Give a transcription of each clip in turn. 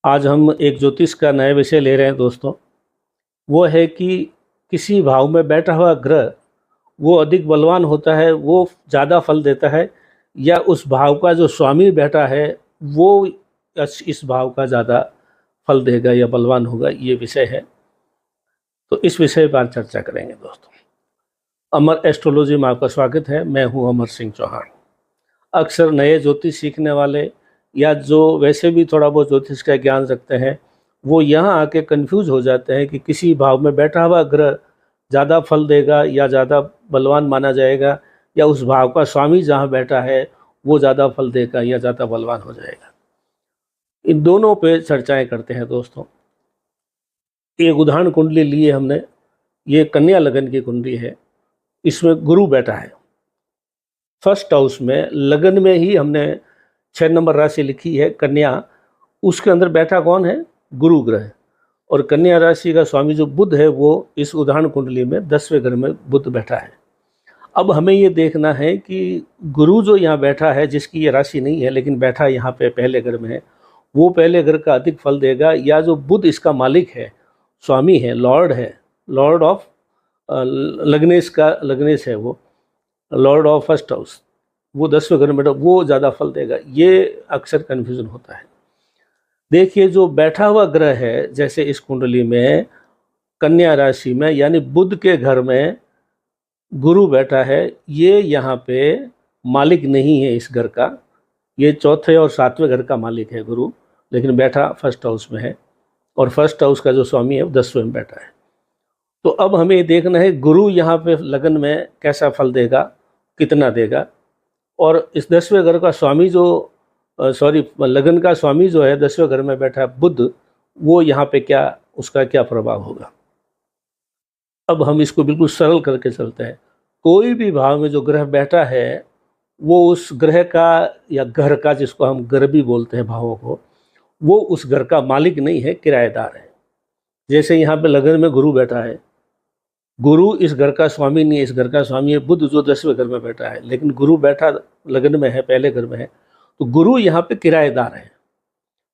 आज हम एक ज्योतिष का नया विषय ले रहे हैं दोस्तों। वो है कि किसी भाव में बैठा हुआ ग्रह वो अधिक बलवान होता है, वो ज़्यादा फल देता है, या उस भाव का जो स्वामी बैठा है वो इस भाव का ज़्यादा फल देगा या बलवान होगा, ये विषय है। तो इस विषय पर चर्चा करेंगे दोस्तों। अमर एस्ट्रोलॉजी में आपका स्वागत है। मैं हूँ अमर सिंह चौहान। अक्सर नए ज्योतिष सीखने वाले या जो वैसे भी थोड़ा बहुत ज्योतिष का ज्ञान रखते हैं, वो यहाँ आके कंफ्यूज हो जाते हैं कि किसी भाव में बैठा हुआ ग्रह ज़्यादा फल देगा या ज़्यादा बलवान माना जाएगा, या उस भाव का स्वामी जहाँ बैठा है वो ज़्यादा फल देगा या ज़्यादा बलवान हो जाएगा। इन दोनों पे चर्चाएं करते हैं दोस्तों। एक उदाहरण कुंडली लिए हमने, ये कन्या लगन की कुंडली है। इसमें गुरु बैठा है फर्स्ट हाउस में, लगन में ही हमने 6 नंबर राशि लिखी है कन्या। उसके अंदर बैठा कौन है? गुरु ग्रह। और कन्या राशि का स्वामी जो बुध है वो इस उदाहरण कुंडली में 10वें घर में बुध बैठा है। अब हमें ये देखना है कि गुरु जो यहाँ बैठा है, जिसकी ये राशि नहीं है लेकिन बैठा यहाँ पे पहले घर में है, वो पहले घर का अधिक फल देगा, या जो बुध इसका मालिक है, स्वामी है, लॉर्ड है, लॉर्ड ऑफ लग्नेश है, वो लॉर्ड ऑफ फर्स्ट हाउस, वो 10वें घर में बैठा, वो ज़्यादा फल देगा। ये अक्सर कन्फ्यूजन होता है। देखिए, जो बैठा हुआ ग्रह है, जैसे इस कुंडली में कन्या राशि में यानी बुध के घर में गुरु बैठा है, ये यहाँ पे मालिक नहीं है इस घर का। ये चौथे और 7वें घर का मालिक है गुरु, लेकिन बैठा फर्स्ट हाउस में है। और फर्स्ट हाउस का जो स्वामी है वो 10वें में बैठा है। तो अब हमें ये देखना है गुरु यहाँ पे लगन में कैसा फल देगा, कितना देगा। और इस 10वें घर का स्वामी जो लगन का स्वामी जो है 10वें घर में बैठा बुध, वो यहाँ पे क्या, उसका क्या प्रभाव होगा। अब हम इसको बिल्कुल सरल करके चलते हैं। कोई भी भाव में जो ग्रह बैठा है वो उस ग्रह का या घर का, जिसको हम घर भी बोलते हैं भावों को, वो उस घर का मालिक नहीं है, किराएदार है। जैसे यहाँ पे लगन में गुरु बैठा है, गुरु इस घर का स्वामी नहीं है, इस घर का स्वामी है बुध जो 10वें घर में बैठा है, लेकिन गुरु बैठा लगन में है, पहले घर में है, तो गुरु यहाँ पे किराएदार है।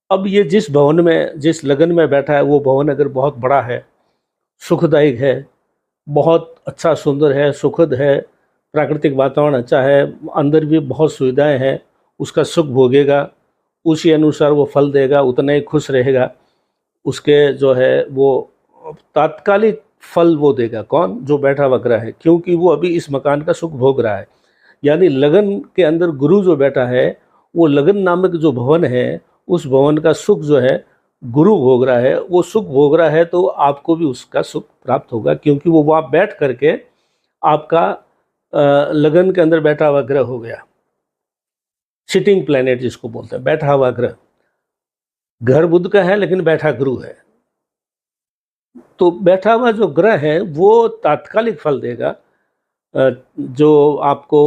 अब ये जिस भवन में, जिस लगन में बैठा है, वो भवन अगर बहुत बड़ा है, सुखदायक है, बहुत अच्छा सुंदर है, सुखद है, प्राकृतिक वातावरण अच्छा है, अंदर भी बहुत सुविधाएं हैं, उसका सुख भोगेगा, उसी अनुसार वो फल देगा, उतना ही खुश रहेगा। उसके जो है वो तात्कालिक फल वो देगा। कौन? जो बैठा हुआ ग्रह है, क्योंकि वो अभी इस मकान का सुख भोग रहा है। यानी लगन के अंदर गुरु जो बैठा है, वो लगन नामक जो भवन है, उस भवन का सुख जो है गुरु भोग रहा है। वो सुख भोग रहा है तो आपको भी उसका सुख प्राप्त होगा, क्योंकि वो वहाँ बैठ करके आपका लगन के अंदर बैठा हुआ ग्रह हो गया। सिटिंग प्लैनेट जिसको बोलते हैं, बैठा हुआ ग्रह। घर बुध का है लेकिन बैठा गुरु है। तो बैठा हुआ जो ग्रह है वो तात्कालिक फल देगा। जो आपको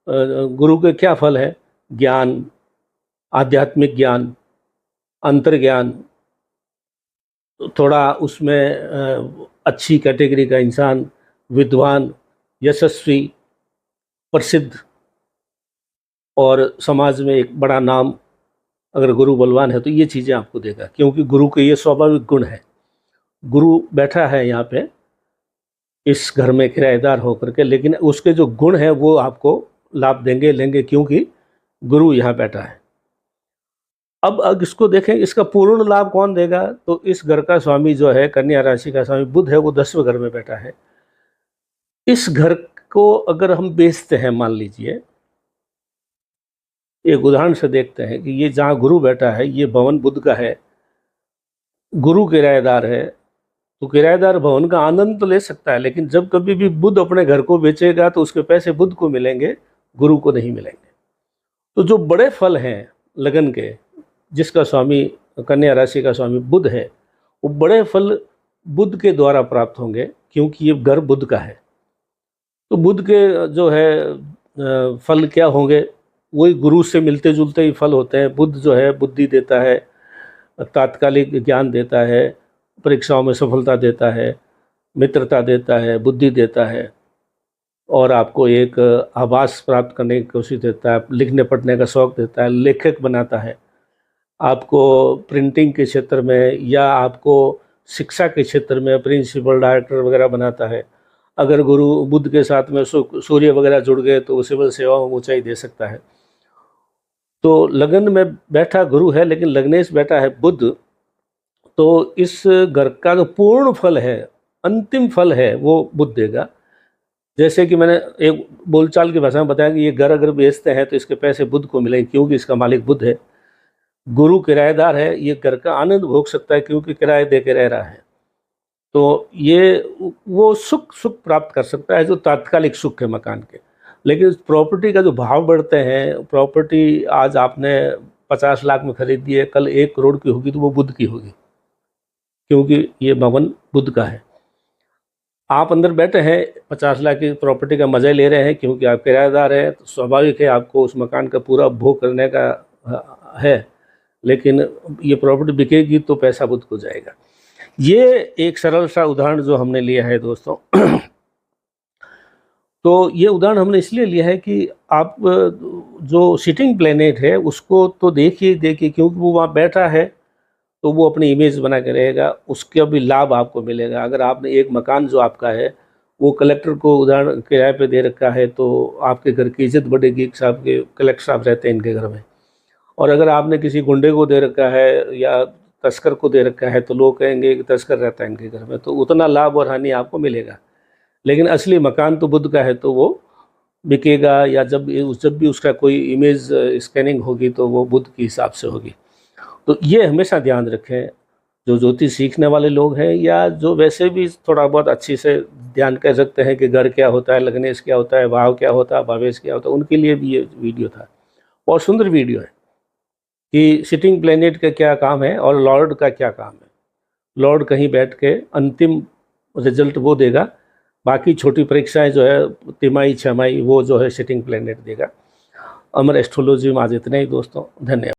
गुरु के क्या फल है? ज्ञान, आध्यात्मिक ज्ञान, अंतर्ज्ञान, थोड़ा उसमें अच्छी कैटेगरी का इंसान, विद्वान, यशस्वी, प्रसिद्ध, और समाज में एक बड़ा नाम, अगर गुरु बलवान है तो ये चीज़ें आपको देगा, क्योंकि गुरु के ये स्वाभाविक गुण है। गुरु बैठा है यहाँ पे इस घर में किराएदार होकर के, लेकिन उसके जो गुण हैं वो आपको लाभ देंगे, लेंगे, क्योंकि गुरु यहाँ बैठा है। अब इसको देखें, इसका पूर्ण लाभ कौन देगा? तो इस घर का स्वामी जो है, कन्या राशि का स्वामी बुध है, वो 10वें घर में बैठा है। इस घर को अगर हम बेचते हैं, मान लीजिए, एक उदाहरण से देखते हैं कि ये जहाँ गुरु बैठा है, ये भवन बुध का है, गुरु किराएदार है, तो किराएदार भवन का आनंद तो ले सकता है, लेकिन जब कभी भी बुध अपने घर को बेचेगा तो उसके पैसे बुध को मिलेंगे, गुरु को नहीं मिलेंगे। तो जो बड़े फल हैं लगन के, जिसका स्वामी कन्या राशि का स्वामी बुध है, वो बड़े फल बुध के द्वारा प्राप्त होंगे, क्योंकि ये घर बुध का है। तो बुध के जो है फल क्या होंगे? वही गुरु से मिलते जुलते ही फल होते हैं। बुध जो है बुद्धि देता है, तात्कालिक ज्ञान देता है, परीक्षाओं में सफलता देता है, मित्रता देता है, बुद्धि देता है, और आपको एक आभास प्राप्त करने की कोशिश देता है, लिखने पढ़ने का शौक़ देता है, लेखक बनाता है। आपको प्रिंटिंग के क्षेत्र में या आपको शिक्षा के क्षेत्र में प्रिंसिपल डायरेक्टर वगैरह बनाता है। अगर गुरु बुध के साथ में सूर्य वगैरह जुड़ गए तो वो सिविल सेवाओं में ऊंचाई दे सकता है। तो लगन में बैठा गुरु है लेकिन लग्नेश बैठा है बुध, तो इस घर का जो पूर्ण फल है, अंतिम फल है, वो बुध देगा। जैसे कि मैंने एक बोलचाल की भाषा में बताया कि ये घर अगर बेचते हैं तो इसके पैसे बुध को मिलेंगे क्योंकि इसका मालिक बुध है। गुरु किराएदार है, ये घर का आनंद भोग सकता है क्योंकि किराए दे के रह रहा है। तो ये वो सुख प्राप्त कर सकता है जो तात्कालिक सुख है मकान के। लेकिन प्रॉपर्टी का जो भाव बढ़ते हैं, प्रॉपर्टी आज आपने 50 लाख में खरीदी है, कल 1 करोड़ की होगी तो वो बुध की होगी, क्योंकि ये भवन बुध का है। आप अंदर बैठे हैं 50 लाख की प्रॉपर्टी का मज़ा ले रहे हैं क्योंकि आप किराएदार हैं, तो स्वाभाविक है आपको उस मकान का पूरा भोग करने का है। लेकिन ये प्रॉपर्टी बिकेगी तो पैसा बुध को जाएगा। ये एक सरल सा उदाहरण जो हमने लिया है दोस्तों। तो ये उदाहरण हमने इसलिए लिया है कि आप जो सिटिंग प्लैनेट है उसको तो देखिए क्योंकि वो वहाँ बैठा है तो वो अपनी इमेज बना के रहेगा, उसका भी लाभ आपको मिलेगा। अगर आपने एक मकान जो आपका है वो कलेक्टर को उदाहरण किराए पे दे रखा है तो आपके घर की इज्जत बढ़ेगी, साहब के कलेक्टर साहब रहते हैं इनके घर में। और अगर आपने किसी गुंडे को दे रखा है या तस्कर को दे रखा है तो लोग कहेंगे कि तस्कर रहता है इनके घर में, तो उतना लाभ और हानि आपको मिलेगा। लेकिन असली मकान तो बुध का है तो वो बिकेगा, या जब भी उसका कोई इमेज स्कैनिंग होगी तो वो बुध के हिसाब से होगी। तो ये हमेशा ध्यान रखें, जो ज्योतिष सीखने वाले लोग हैं या जो वैसे भी थोड़ा बहुत अच्छी से ध्यान कर सकते हैं कि घर क्या होता है, लग्नेश क्या होता है, भाव क्या होता है, भावेश क्या होता है, उनके लिए भी ये वीडियो था। और सुंदर वीडियो है कि सिटिंग प्लैनेट का क्या काम है और लॉर्ड का क्या काम है। लॉर्ड कहीं बैठ के अंतिम रिजल्ट वो देगा, बाकी छोटी परीक्षाएं जो है तिमाही छमाही वो जो है सिटिंग प्लैनेट देगा। अमर एस्ट्रोलॉजी में आज इतना ही दोस्तों, धन्यवाद।